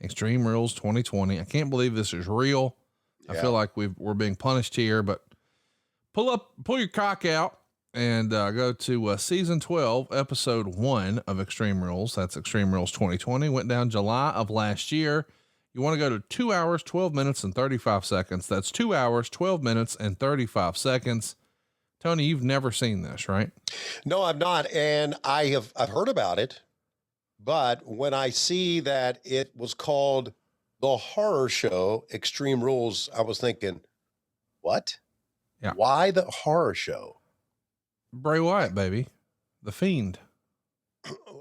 Extreme Rules 2020. I can't believe this is real. Yeah. I feel like we're being punished here, but pull your cock out and go to season 12, episode 1 of Extreme Rules. That's Extreme Rules 2020. Went down July of last year. You want to go to 2 hours, 12 minutes and 35 seconds. That's 2 hours, 12 minutes and 35 seconds. Tony, you've never seen this, right? No, I've not. And I've heard about it, but when I see that it was called the horror show, Extreme Rules, I was thinking, what? Yeah. Why the horror show? Bray Wyatt, baby. The Fiend.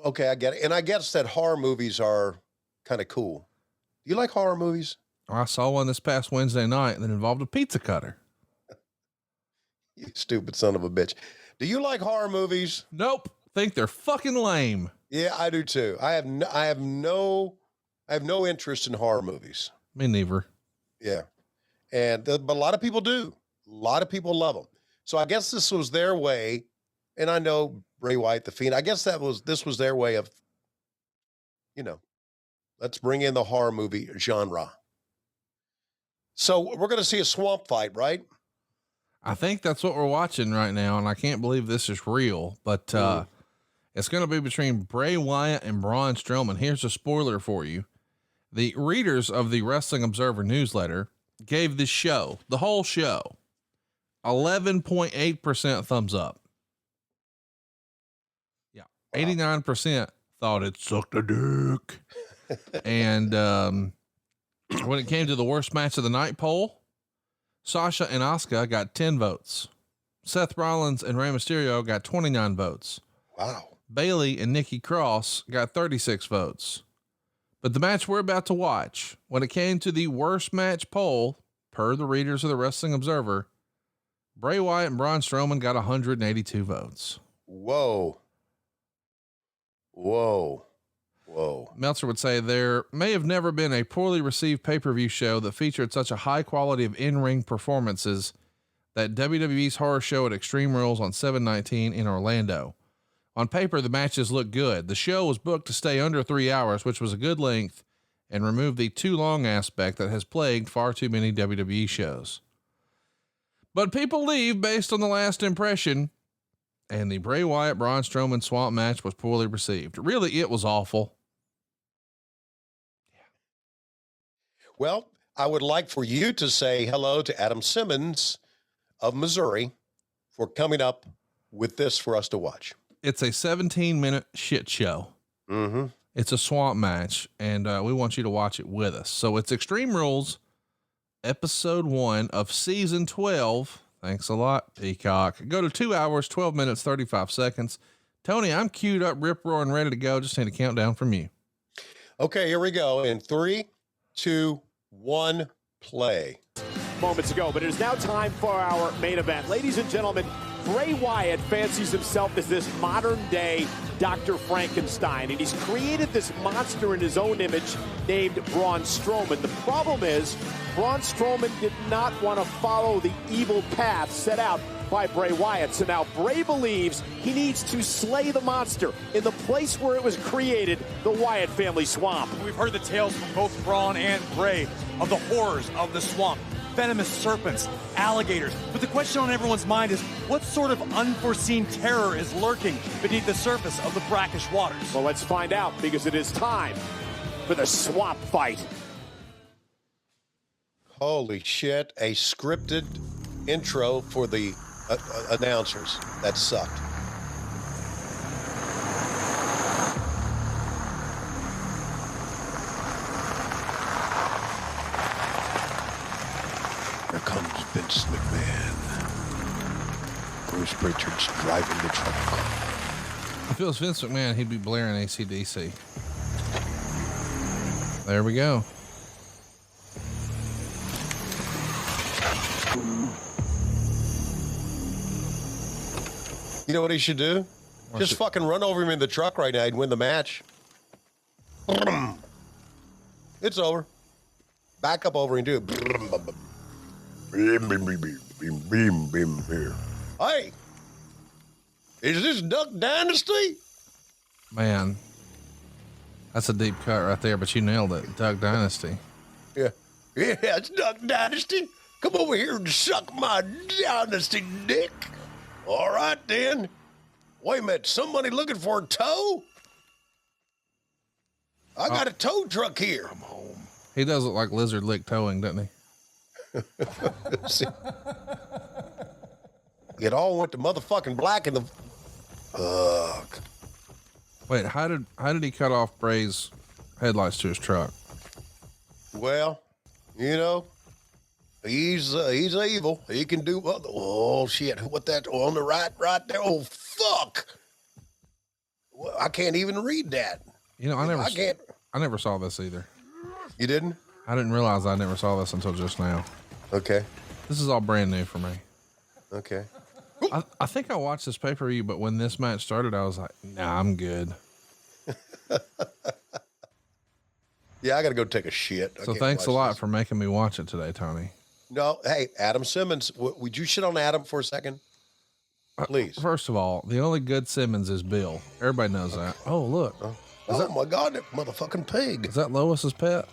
Okay, I get it. And I guess that horror movies are kind of cool. Do you like horror movies? I saw one this past Wednesday night that involved a pizza cutter. You stupid son of a bitch. Do you like horror movies? Nope. Think they're fucking lame. Yeah, I do too. I have no interest in horror movies. Me neither. Yeah. But a lot of people do. A lot of people love them. So I guess this was their way. And I know Bray Wyatt, the Fiend, I guess this was their way of, let's bring in the horror movie genre. So we're going to see a swamp fight, right? I think that's what we're watching right now. And I can't believe this is real, but, it's going to be between Bray Wyatt and Braun Strowman. Here's a spoiler for you. The readers of the Wrestling Observer newsletter gave this show, the whole show, 11.8% thumbs up. Yeah. Wow. 89% thought it sucked a dick. And, when it came to the worst match of the night poll, Sasha and Asuka got 10 votes. Seth Rollins and Rey Mysterio got 29 votes. Wow. Bayley and Nikki Cross got 36 votes. But the match we're about to watch, when it came to the worst match poll, per the readers of the Wrestling Observer, Bray Wyatt and Braun Strowman got 182 votes. Whoa. Meltzer would say there may have never been a poorly received pay-per-view show that featured such a high quality of in-ring performances that WWE's horror show at Extreme Rules on 7/19 in Orlando. On paper, the matches look good. The show was booked to stay under 3 hours, which was a good length, and remove the too long aspect that has plagued far too many WWE shows. But people leave based on the last impression, and the Bray Wyatt Braun Strowman swamp match was poorly received. Really, it was awful. Well, I would like for you to say hello to Adam Simmons of Missouri for coming up with this for us to watch. It's a 17-minute shit show. Mm-hmm. It's a swamp match, and we want you to watch it with us. So it's Extreme Rules, episode 1 of season 12. Thanks a lot, Peacock. Go to 2 hours, 12 minutes, 35 seconds. Tony, I'm queued up, rip roaring, ready to go. Just need a countdown from you. Okay, here we go. In 3, 2, 1, play. Moments ago, but it is now time for our main event. Ladies and gentlemen, Bray Wyatt fancies himself as this modern day Dr. Frankenstein, and he's created this monster in his own image named Braun Strowman. The problem is, Braun Strowman did not want to follow the evil path set out by Bray Wyatt. So now Bray believes he needs to slay the monster in the place where it was created, the Wyatt family swamp. We've heard the tales from both Braun and Bray of the horrors of the swamp. Venomous serpents, alligators. But the question on everyone's mind is, what sort of unforeseen terror is lurking beneath the surface of the brackish waters? Well, let's find out, because it is time for the swamp fight. Holy shit, a scripted intro for the announcers. That sucked. Here comes Vince McMahon. Bruce Pritchard's driving the truck. If it was Vince McMahon, he'd be blaring AC/DC. There we go. You know what he should do? Just fucking run over him in the truck right now. He'd win the match. It's over. Back up over and do it. Hey, is this Duck Dynasty? Man, That's a deep cut right there, but you nailed it. Duck Dynasty. Yeah. Yeah, it's Duck Dynasty. Come over here and suck my Dynasty dick. All right, then. Wait a minute. Somebody looking for a tow? I got a tow truck here. I'm home. He does look like Lizard Lick towing, doesn't he? It all went to motherfucking black in the... Fuck. Wait, how did he cut off Bray's headlights to his truck? Well, you know, he's evil. He can do what? Oh shit! What that on the right there? Oh fuck! Well, I can't even read that. You know, I never saw this either. You didn't? I didn't realize I never saw this until just now. Okay. This is all brand new for me. Okay. I think I watched this pay-per-view, but when this match started, I was like, nah, I'm good. Yeah, I got to go take a shit. So thanks a lot for making me watch it today, Tony. No, hey, Adam Simmons, would you shit on Adam for a second? Please. First of all, the only good Simmons is Bill. Everybody knows that. Oh, look. Oh my God, that motherfucking pig. Is that Lois's pet?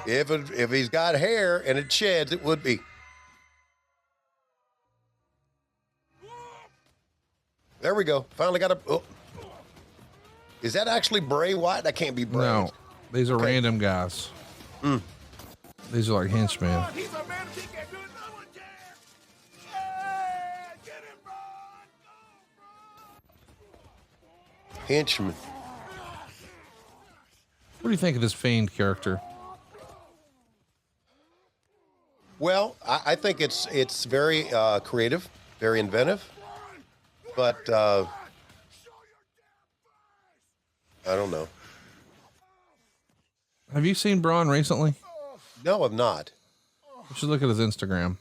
If he's got hair and it sheds, it would be. There we go. Finally got a... Oh. Is that actually Bray Wyatt? That can't be Bray. No, these are random guys. These are like henchmen. Henchman. What do you think of this Fiend character? Well, I think it's very creative, very inventive, but I don't know. Have you seen Braun recently? No, I'm not. You should look at his Instagram.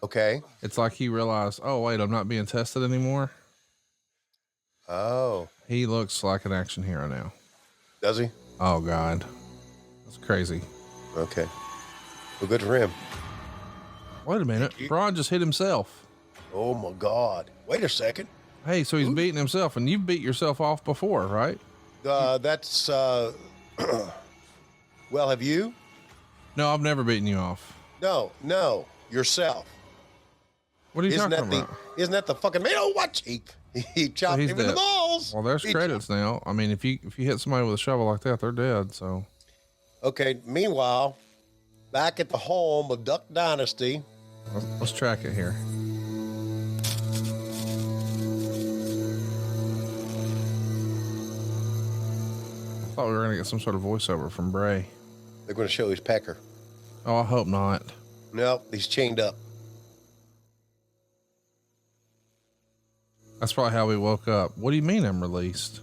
Okay. It's like he realized, oh, wait, I'm not being tested anymore. Oh. He looks like an action hero now. Does he? Oh, God. That's crazy. Okay. Well, good for him. Wait a minute. Braun just hit himself. Oh, my God. Wait a second. Hey, so he's beating himself, and you've beat yourself off before, right? That's, well, have you? No, I've never beaten you off. No, yourself. What are you talking about? Isn't that the fucking man? Oh, watch. He chopped him in the balls. Well, there's credits now. I mean, if you hit somebody with a shovel like that, they're dead, so. Okay, meanwhile, back at the home of Duck Dynasty. Let's track it here. I thought we were going to get some sort of voiceover from Bray. They're going to show his pecker. Oh, I hope not. No, he's chained up. That's probably how we woke up. What do you mean I'm released?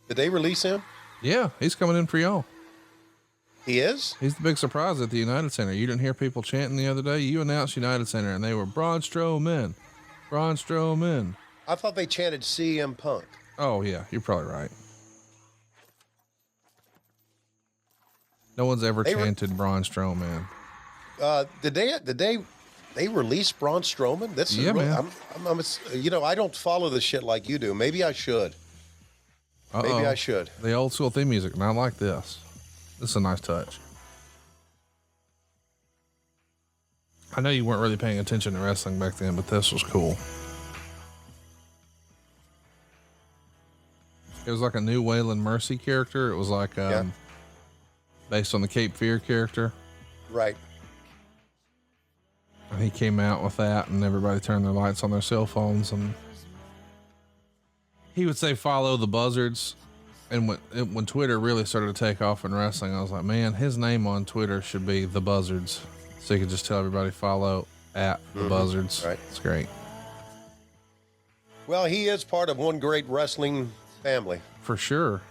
Did they release him? Yeah, he's coming in for y'all. He is? He's the big surprise at the United Center. You didn't hear people chanting the other day? You announced United Center, and they were Braun Strowman. Braun Strowman. I thought they chanted CM Punk. Oh, yeah, you're probably right. No one's ever chanted Braun Strowman. Did they release Braun Strowman? This is really, man. I'm I don't follow this shit like you do. Maybe I should. Maybe I should. The old school theme music, and I like this. This is a nice touch. I know you weren't really paying attention to wrestling back then, but this was cool. It was like a new Waylon Mercy character. It was like based on the Cape Fear character. Right. And he came out with that, and everybody turned their lights on their cell phones, and he would say, "Follow the buzzards." And when Twitter really started to take off in wrestling, I was like, man, his name on Twitter should be the Buzzards. So you could just tell everybody follow at the Buzzards. Right. It's great. Well, he is part of one great wrestling family. For sure.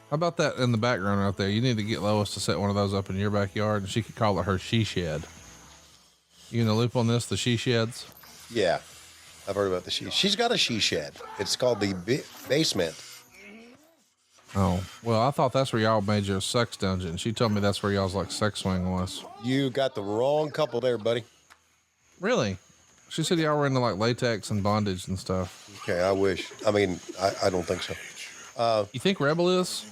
How about that in the background right there? You need to get Lois to set one of those up in your backyard, and she could call it her she shed. You in the loop on this, the she sheds? Yeah. I've heard about the she. She's got a she shed. It's called the basement. Oh, well, I thought that's where y'all made your sex dungeon. She told me that's where y'all's like sex swing was. You got the wrong couple there, buddy. Really? She said y'all were into like latex and bondage and stuff. Okay, I wish. I mean, I don't think so. You think Rebel is?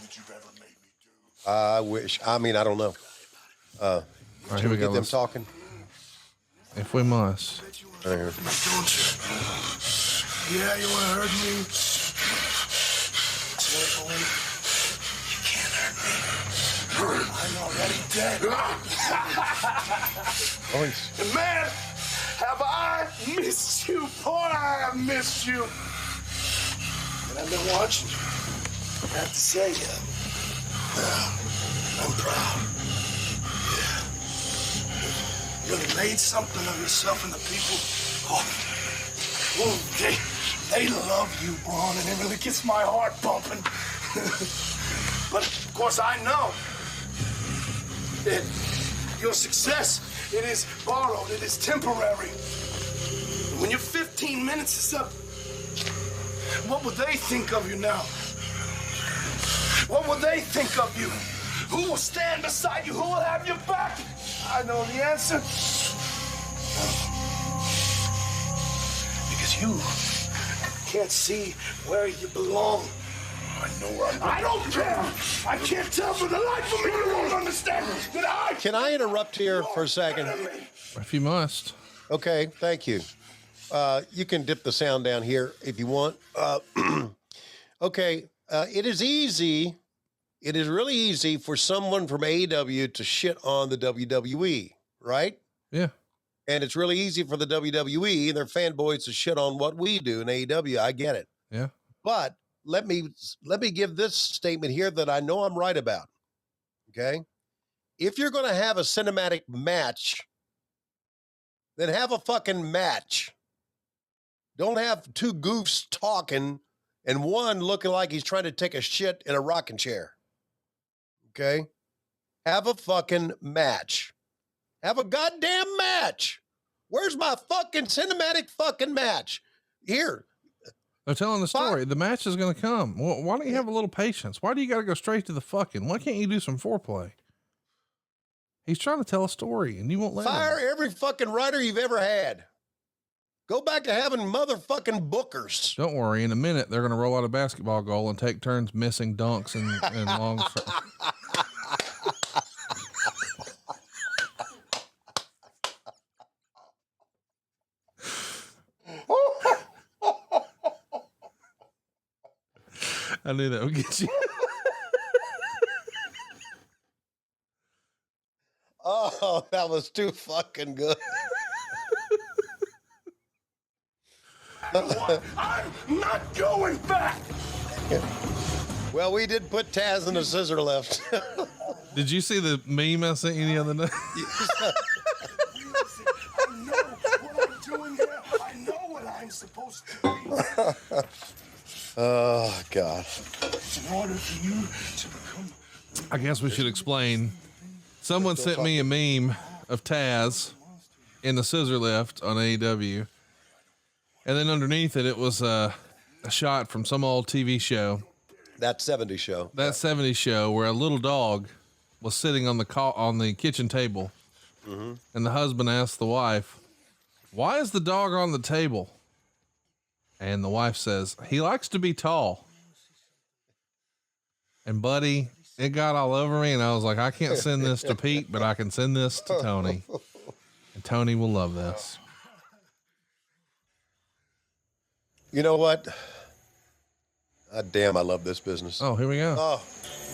I wish. I mean, I don't know. All right, here we go. Get them talking. If we must. Right here. Yeah, you want to hurt me? You can't hurt me. I'm already dead. Oh, Man, have I missed you? Boy, I have missed you. And I've been watching you. I have to say, I'm proud. Yeah. You really made something of yourself and the people. Oh, they love you, Braun, and it really gets my heart pumping. But, of course, I know that your success, it is borrowed, it is temporary. When your 15 minutes is up, what will they think of you now? What will they think of you? Who will stand beside you? Who will have your back? I know the answer. Because you can't see where you belong. I know where I don't care. I can't tell for the life of me. You won't understand that Can I interrupt here for a second? If you must. Okay, thank you. You can dip the sound down here if you want. Okay, it is easy. It is really easy for someone from AEW to shit on the WWE, right? Yeah. And it's really easy for the WWE and their fanboys to shit on what we do in AEW. I get it. Yeah. But let me give this statement here that I know I'm right about. Okay? If you're going to have a cinematic match, then have a fucking match. Don't have two goofs talking and one looking like he's trying to take a shit in a rocking chair. Okay? Have a fucking match. Have a goddamn match. Where's my fucking cinematic fucking match? Here. They're telling the story. The match is going to come. Well, why don't you have a little patience? Why do you got to go straight to the fucking? Why can't you do some foreplay? He's trying to tell a story and you won't let him. Fire every fucking writer you've ever had. Go back to having motherfucking bookers. Don't worry. In a minute, they're going to roll out a basketball goal and take turns missing dunks and long. I knew that would get you. Oh, that was too fucking good. I'm not going back. Well, we did put Taz in the scissor lift. Did you see the meme I sent you the other night? I know what I'm doing here. I know what I'm supposed to be. Oh, God. In order for you to become... I guess we should explain. Someone sent me a meme of Taz in the scissor lift on AEW. And then underneath it, it was a shot from some old TV show. That 70s show. That 70s show where a little dog was sitting on the kitchen table. Mm-hmm. And the husband asked the wife, "Why is the dog on the table?" And the wife says, "He likes to be tall." And buddy, it got all over me. And I was like, I can't send this to Pete, but I can send this to Tony. And Tony will love this. You know what? God damn, I love this business. Oh, here we go. Oh,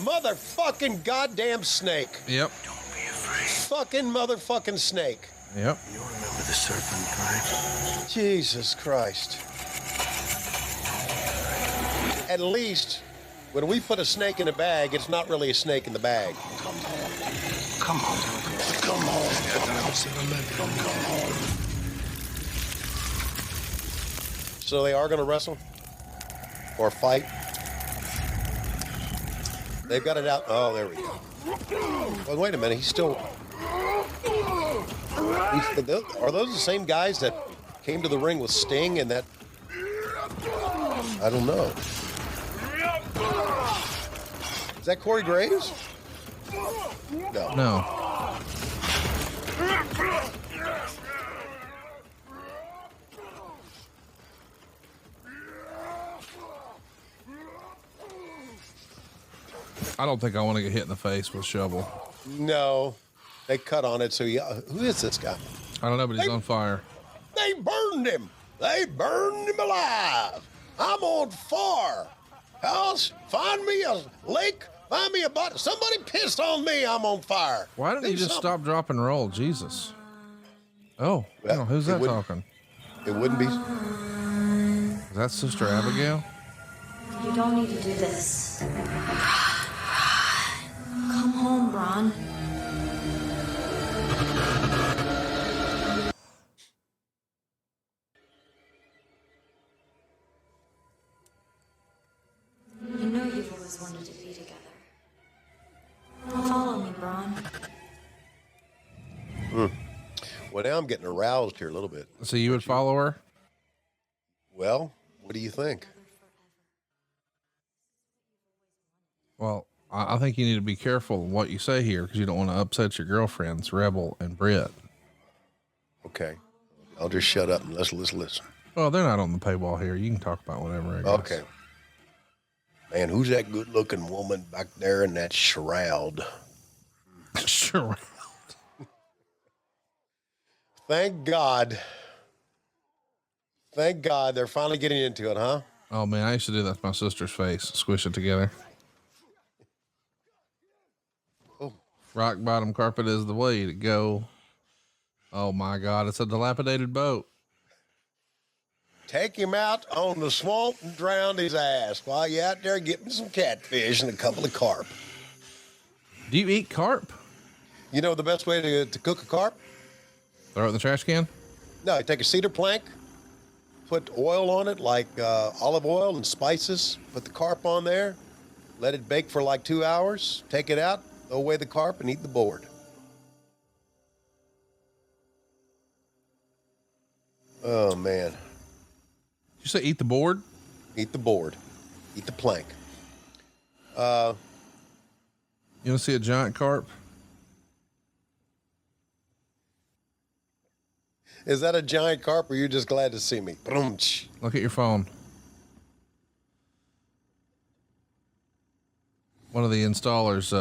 motherfucking goddamn snake. Yep. Don't be afraid. Fucking motherfucking snake. Yep. You remember the serpent, right? Jesus Christ. At least when we put a snake in a bag, it's not really a snake in the bag. Come home. Come home. Come home. Come home. So they are going to wrestle or fight. They've got it out. Oh, there we go. Well, wait a minute. He's still. Are those the same guys that came to the ring with Sting and that? I don't know. Is that Corey Graves? No. No. I don't think I want to get hit in the face with a shovel. No, they cut on it. So who is this guy? I don't know, but he's on fire. They burned him. They burned him alive. I'm on fire. House, find me a lake. Find me a bottle. Somebody pissed on me. I'm on fire. Why didn't he just stop, drop, and roll? Jesus. Oh, well, who's that talking? It wouldn't be. Is that Sister Abigail? You don't need to do this. Come home, Braun. You know you've always wanted to be together. Follow me, Braun. Well, now I'm getting aroused here a little bit. So you would follow her? Well, what do you think? Well, I think you need to be careful of what you say here because you don't want to upset your girlfriends, Rebel and Britt. Okay. I'll just shut up and let's listen. Well, they're not on the paywall here. You can talk about whatever. I guess. Okay. Man, who's that good-looking woman back there in that shroud? Sure. Thank God. Thank God they're finally getting into it, huh? Oh man, I used to do that to my sister's face. Squish it together. Oh. Rock bottom carpet is the way to go. Oh my God, it's a dilapidated boat. Take him out on the swamp and drown his ass while you're out there getting some catfish and a couple of carp. Do you eat carp? You know the best way to cook a carp? Throw it in the trash can? No, you take a cedar plank, put oil on it like olive oil and spices, put the carp on there, let it bake for like 2 hours, take it out, throw away the carp, and eat the board. Oh, man. You say eat the board? Eat the board. Eat the plank. You want to see a giant carp? Is that a giant carp or are you just glad to see me? Look at your phone. One of the installers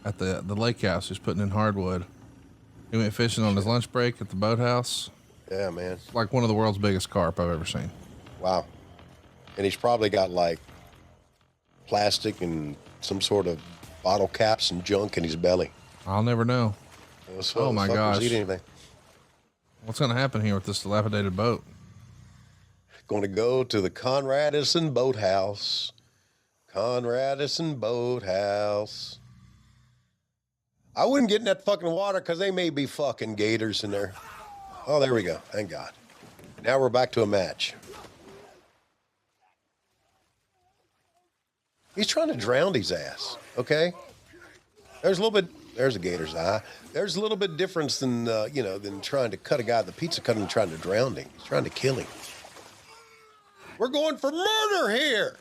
at the lake house who's putting in hardwood. He went fishing on his lunch break at the boathouse. Yeah, man. It's like one of the world's biggest carp I've ever seen. Wow. And he's probably got like plastic and some sort of bottle caps and junk in his belly. I'll never know. Oh my gosh. Eat anything. What's going to happen here with this dilapidated boat? Going to go to the Conradison Boathouse. Conradison Boathouse. I wouldn't get in that fucking water because they may be fucking gators in there. Oh, there we go. Thank God. Now we're back to a match. He's trying to drown his ass, okay? There's a little bit, there's a gator's eye. There's a little bit difference than, than trying to cut a guy with the pizza cutter and trying to drown him. He's trying to kill him. We're going for murder here.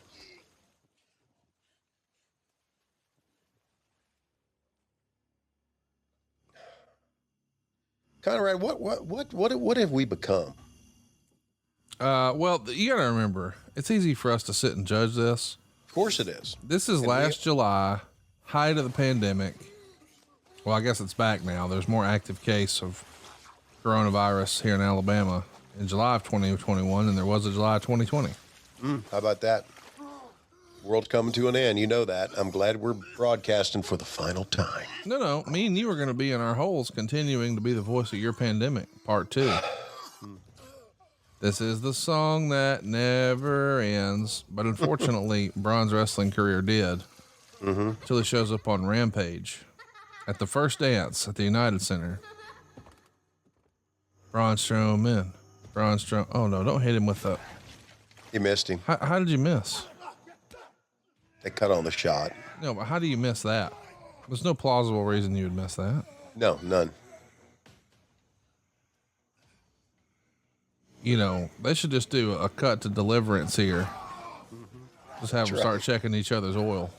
Conrad, what have we become? Well, you got to remember, it's easy for us to sit and judge this. Of course it is. This is last July, height of the pandemic. Well, I guess it's back now. There's more active case of coronavirus here in Alabama in July of 2021 than there was in July of 2020. How about that? World's coming to an end. You know that. I'm glad we're broadcasting for the final time. No. Me and you are going to be in our holes continuing to be the voice of your pandemic, part 2. This is the song that never ends. But unfortunately, Braun's wrestling career did. Until he shows up on Rampage at the first dance at the United Center. Braun Strowman. Oh, no, don't hit him with that. You missed him. How did you miss? They cut on the shot. No, but how do you miss that? There's no plausible reason you would miss that. No, none. You know, they should just do a cut to Deliverance here. Just have them start checking each other's oil.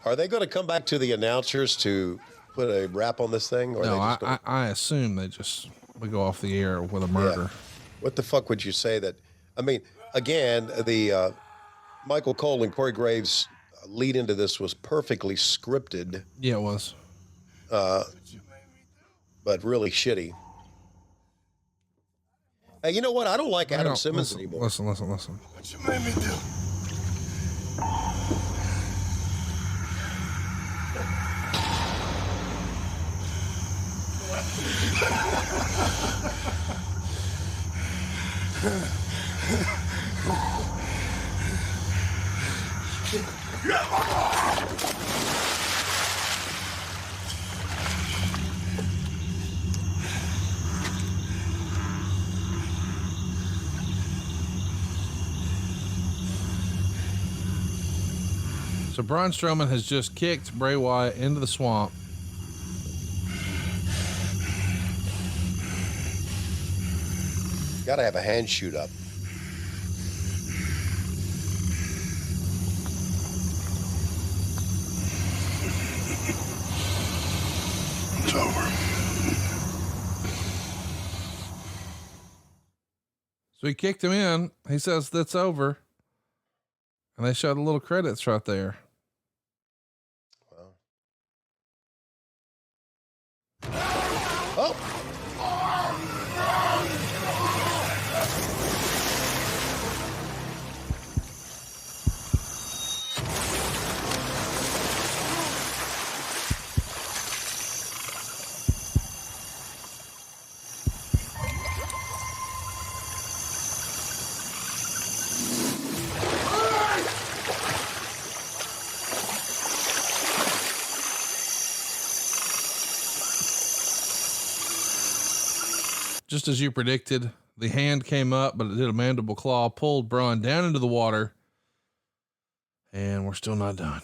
Are they going to come back to the announcers to put a wrap on this thing? Or No, are they just I assume we go off the air with a murder. Yeah. What the fuck would you say that? I mean, again, the Michael Cole and Corey Graves' lead into this was perfectly scripted. Yeah, it was. But really shitty. Hey, you know what? I don't like Adam Simmons anymore. Listen. What you made me do? So Braun Strowman has just kicked Bray Wyatt into the swamp. Got to have a hand shoot up. It's over. So he kicked him in. He says that's over. And they showed the little credits right there. Wow. Oh. Just as you predicted, the hand came up, but it did a mandible claw, pulled Braun down into the water, and we're still not done.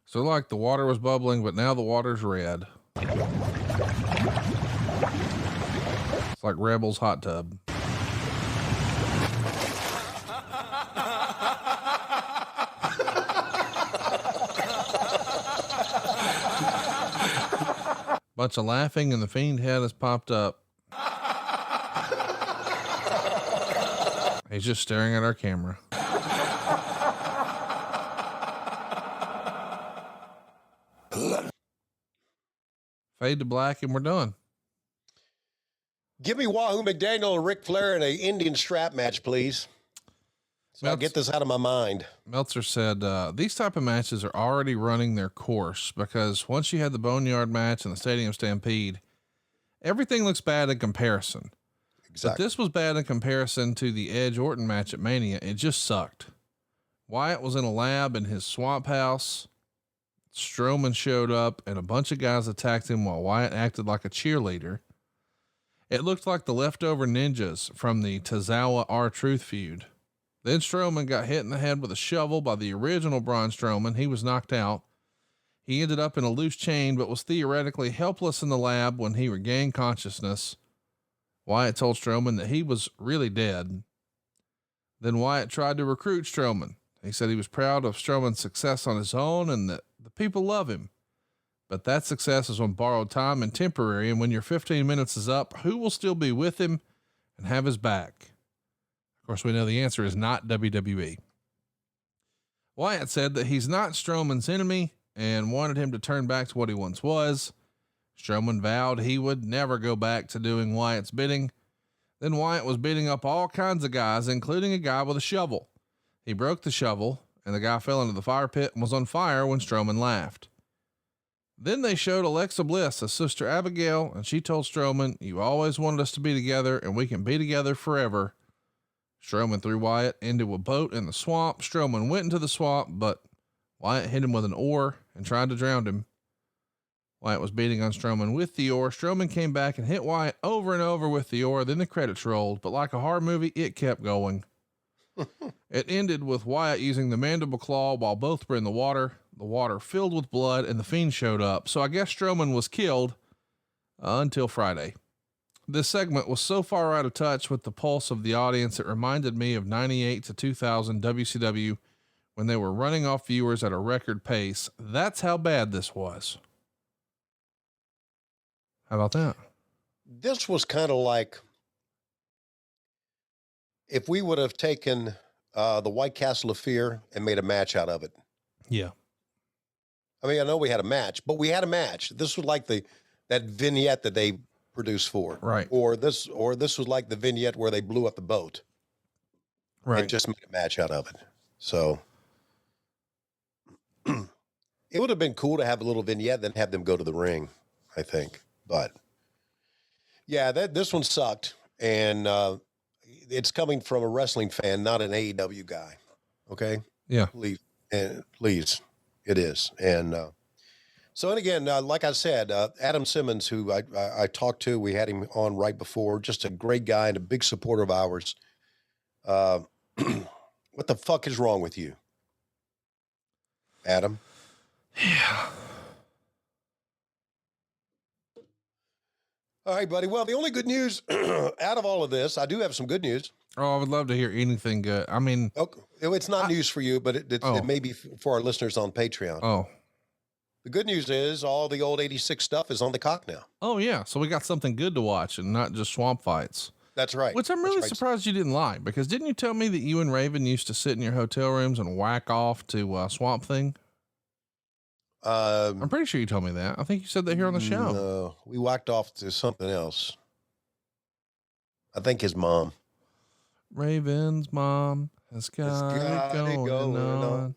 So like the water was bubbling, but now the water's red. It's like Rebel's hot tub. Bunch of laughing, and the Fiend head has popped up. He's just staring at our camera. Fade to black, and we're done. Give me Wahoo McDaniel and Ric Flair in an Indian strap match, please. So I'll get this out of my mind. Meltzer said, these type of matches are already running their course, because once you had the Boneyard match and the Stadium Stampede, everything looks bad in comparison. Exactly. But this was bad in comparison to the Edge Orton match at Mania. It just sucked. Wyatt was in a lab in his swamp house. Strowman showed up and a bunch of guys attacked him while Wyatt acted like a cheerleader. It looked like the leftover ninjas from the Tozawa R-Truth feud. Then Strowman got hit in the head with a shovel by the original Braun Strowman. He was knocked out. He ended up in a loose chain, but was theoretically helpless in the lab when he regained consciousness. Wyatt told Strowman that he was really dead. Then Wyatt tried to recruit Strowman. He said he was proud of Strowman's success on his own and that the people love him. But that success is on borrowed time and temporary. And when your 15 minutes is up, who will still be with him and have his back? Of course, we know the answer is not WWE. Wyatt said that he's not Strowman's enemy and wanted him to turn back to what he once was. Strowman vowed he would never go back to doing Wyatt's bidding. Then Wyatt was beating up all kinds of guys, including a guy with a shovel. He broke the shovel and the guy fell into the fire pit and was on fire when Strowman laughed. Then they showed Alexa Bliss as Sister Abigail, and she told Strowman, "You always wanted us to be together and we can be together forever." Strowman threw Wyatt into a boat in the swamp. Strowman went into the swamp, but Wyatt hit him with an oar and tried to drown him. Wyatt was beating on Strowman with the oar. Strowman came back and hit Wyatt over and over with the oar. Then the credits rolled, but like a horror movie, it kept going. It ended with Wyatt using the mandible claw while both were in the water filled with blood, and the Fiend showed up. So I guess Strowman was killed until Friday. This segment was so far out of touch with the pulse of the audience, it reminded me of 98 to 2000 WCW when they were running off viewers at a record pace. That's how bad this was. How about that? This was kind of like if we would have taken the White Castle of Fear and made a match out of it. Yeah. I mean, I know we had a match, but we had a match. This was like that vignette that they produced for. Right. Or this was like the vignette where they blew up the boat. Right. And just made a match out of it. So it would have been cool to have a little vignette, then have them go to the ring, I think. But yeah, this one sucked. And it's coming from a wrestling fan, not an AEW guy. Okay? Yeah. Please. It is. And and again, like I said, Adam Simmons, who I talked to, we had him on right before, just a great guy and a big supporter of ours. What the fuck is wrong with you, Adam? Yeah. All right, buddy. Well, the only good news out of all of this, I do have some good news. Oh, I would love to hear anything good. I mean, okay. It's not news for you, but it may be for our listeners on Patreon. Oh, the good news is all the old 86 stuff is on the cock now. Oh yeah. So we got something good to watch and not just swamp fights. That's right. Which I'm really surprised you didn't like, because didn't you tell me that you and Raven used to sit in your hotel rooms and whack off to Swamp Thing? I'm pretty sure you told me that. I think you said that here on the show. No, we whacked off to something else. I think his mom. Raven's mom has got it going on.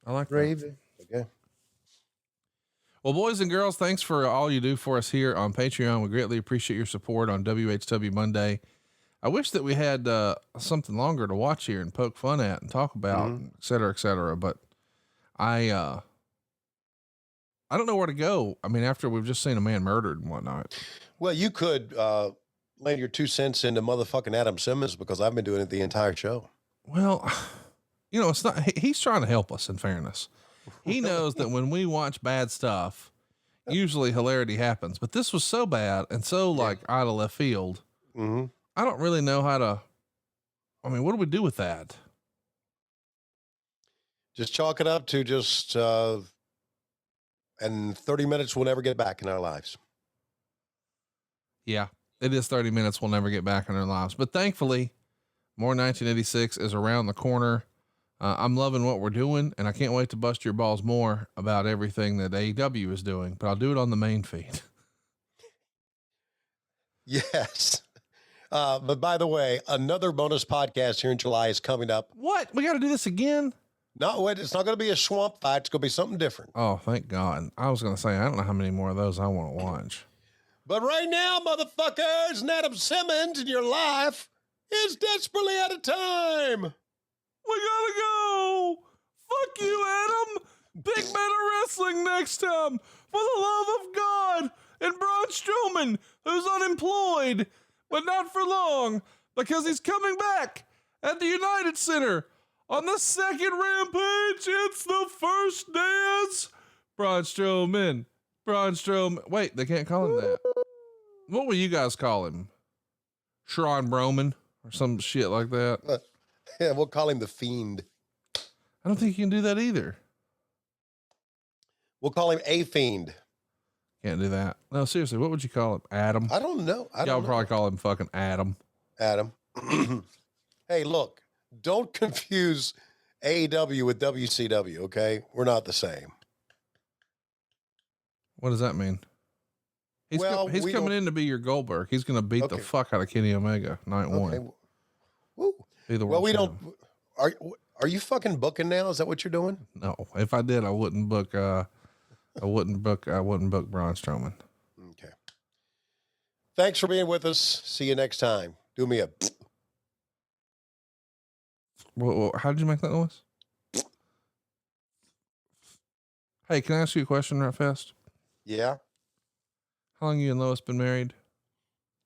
I like Raven. That. Okay. Well, boys and girls, thanks for all you do for us here on Patreon. We greatly appreciate your support on WHW Monday. I wish that we had something longer to watch here and poke fun at and talk about, et cetera, et cetera. But I don't know where to go. I mean, after we've just seen a man murdered and whatnot. Well, you could land your 2 cents into motherfucking Adam Simmons, because I've been doing it the entire show. Well, you know, it's not, he's trying to help us, in fairness. He knows that when we watch bad stuff, usually hilarity happens, but this was so bad and so like out of left field. Mm-hmm. I don't really know how to, I mean, what do we do with that? Just chalk it up to just, and 30 minutes we'll never get back in our lives. Yeah, it is 30 minutes we'll never get back in our lives. But thankfully, more 1986 is around the corner. I'm loving what we're doing, and I can't wait to bust your balls more about everything that AEW is doing, but I'll do it on the main feed. Yes. But by the way, another bonus podcast here in July is coming up. What? We got to do this again? No, wait, it's not going to be a swamp fight. It's going to be something different. Oh, thank God. I was going to say, I don't know how many more of those I want to watch. But right now, motherfuckers, Adam Simmons in your life is desperately out of time. We gotta go. Fuck you, Adam. Big Better Wrestling next time. For the love of God. And Braun Strowman, who's unemployed, but not for long, because he's coming back at the United Center on the second Rampage. It's the first dance. Braun Strowman. Wait, they can't call him that. What will you guys call him? Sharon Broman or some shit like that? Yeah, we'll call him the Fiend. I don't think you can do that either. We'll call him a Fiend. Can't do that. No, seriously, what would you call him? Adam? I don't know. Y'all would probably call him fucking Adam. Adam. Hey, look, don't confuse AEW with WCW, okay? We're not the same. What does that mean? He's coming in to be your Goldberg. He's going to beat the fuck out of Kenny Omega night one. Woo. Be the world champion. Are you fucking booking now? Is that what you're doing? No, if I did, I wouldn't book Braun Strowman. Okay. Thanks for being with us. See you next time. Do me a. Well, how did you make that noise? Hey, can I ask you a question right fast? Yeah. How long you and Lois been married?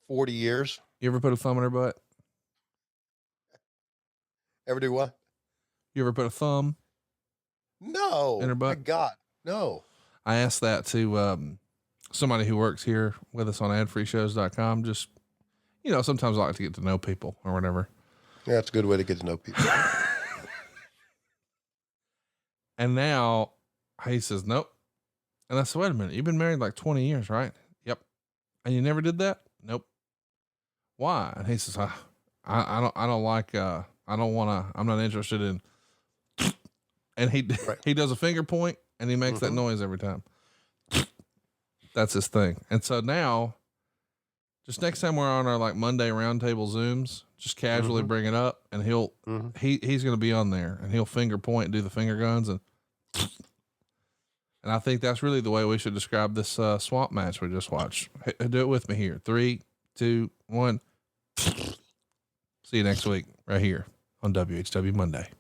40 years. You ever put a thumb in her butt? Ever do what? You ever put a thumb? No. In her butt? My God, no. I asked that to somebody who works here with us on adfreeshows.com. Just, you know, sometimes I like to get to know people or whatever. Yeah, it's a good way to get to know people. And now he says, nope. And I said, wait a minute, you've been married like 20 years, right? Yep. And you never did that? Nope. Why? And he says, I don't like, I don't want to, I'm not interested in, and he does a finger point and he makes that noise every time. That's his thing. And so now, just next time we're on our like Monday roundtable Zooms, just casually bring it up, and he's going to be on there, and he'll finger point and do the finger guns, and I think that's really the way we should describe this swamp match we just watched. Do it with me here. 3, 2, 1. See you next week right here on WHW Monday.